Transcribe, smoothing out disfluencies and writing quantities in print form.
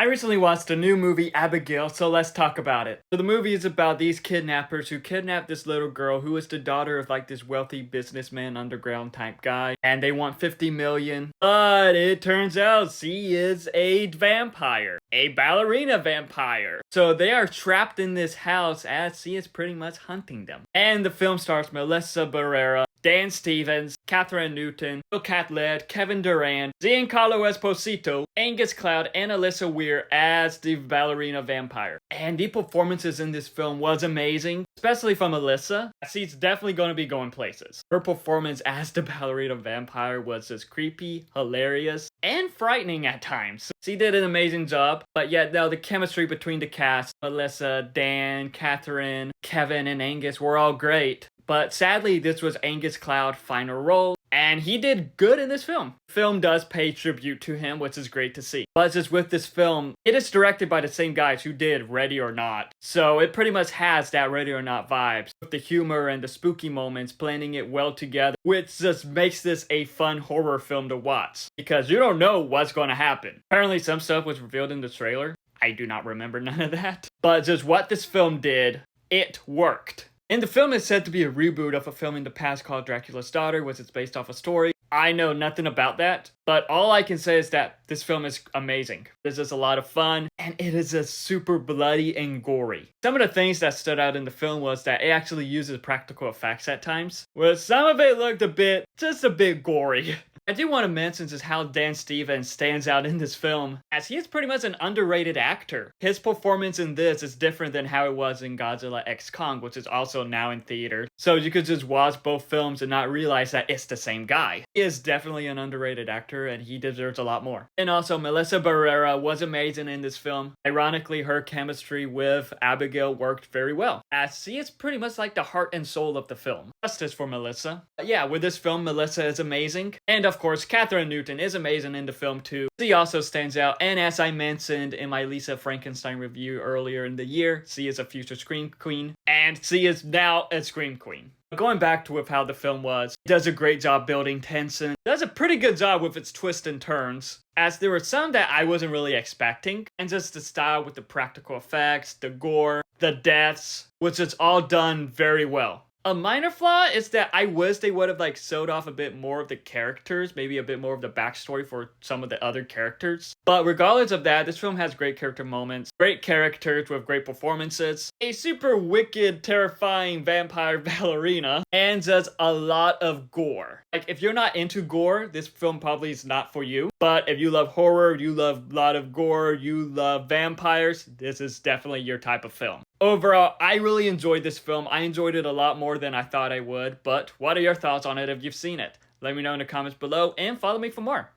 I recently watched a new movie, Abigail, so let's talk about it. So the movie is about these kidnappers who kidnapped this little girl who is the daughter of like this wealthy businessman underground type guy, and they want 50 million. But it turns out she is a vampire, a ballerina vampire. So they are trapped in this house as she is pretty much hunting them. And the film stars Melissa Barrera, Dan Stevens, Kathryn Newton, Bill Catlett, Kevin Durant, Giancarlo Esposito, Angus Cloud, and Alisha Weir as the ballerina vampire. And the performances in this film was amazing, especially from Alisha. She's definitely going to be going places. Her performance as the ballerina vampire was just creepy, hilarious, and frightening at times. She did an amazing job, but yet though the chemistry between the cast, Melissa, Dan, Kathryn, Kevin, and Angus were all great. But sadly, this was Angus Cloud's final role, and he did good in this film. The film does pay tribute to him, which is great to see. But just with this film, it is directed by the same guys who did Ready or Not. So it pretty much has that Ready or Not vibes, with the humor and the spooky moments blending it well together, which just makes this a fun horror film to watch, because you don't know what's going to happen. Apparently some stuff was revealed in the trailer. I do not remember none of that. But just what this film did, it worked. And the film is said to be a reboot of a film in the past called Dracula's Daughter, which is based off a story. I know nothing about that, but all I can say is that this film is amazing. It's just a lot of fun, and it is just super bloody and gory. Some of the things that stood out in the film was that it actually uses practical effects at times, where some of it looked just a bit gory. I do want to mention just how Dan Stevens stands out in this film, as he is pretty much an underrated actor. His performance in this is different than how it was in Godzilla x Kong, which is also now in theaters. So you could just watch both films and not realize that it's the same guy. He is definitely an underrated actor, and he deserves a lot more. And also, Melissa Barrera was amazing in this film. Ironically, her chemistry with Abigail worked very well, as she is pretty much like the heart and soul of the film. Justice for Melissa. But yeah, with this film, Melissa is amazing. And of course, Kathryn Newton is amazing in the film too. She also stands out, and as I mentioned in my Lisa Frankenstein review earlier in the year, she is a future Scream Queen, and she is now a Scream Queen. Going back to with how the film was, it does a great job building tension. It does a pretty good job with its twists and turns, as there were some that I wasn't really expecting, and just the style with the practical effects, the gore, the deaths, which is all done very well. A minor flaw is that I wish they would have like showed off a bit more of the characters, maybe a bit more of the backstory for some of the other characters. But regardless of that, this film has great character moments, great characters with great performances, a super wicked, terrifying vampire ballerina, and just a lot of gore. Like, if you're not into gore, this film probably is not for you. But if you love horror, you love a lot of gore, you love vampires, this is definitely your type of film. Overall, I really enjoyed this film. I enjoyed it a lot more than I thought I would. But what are your thoughts on it if you've seen it? Let me know in the comments below and follow me for more.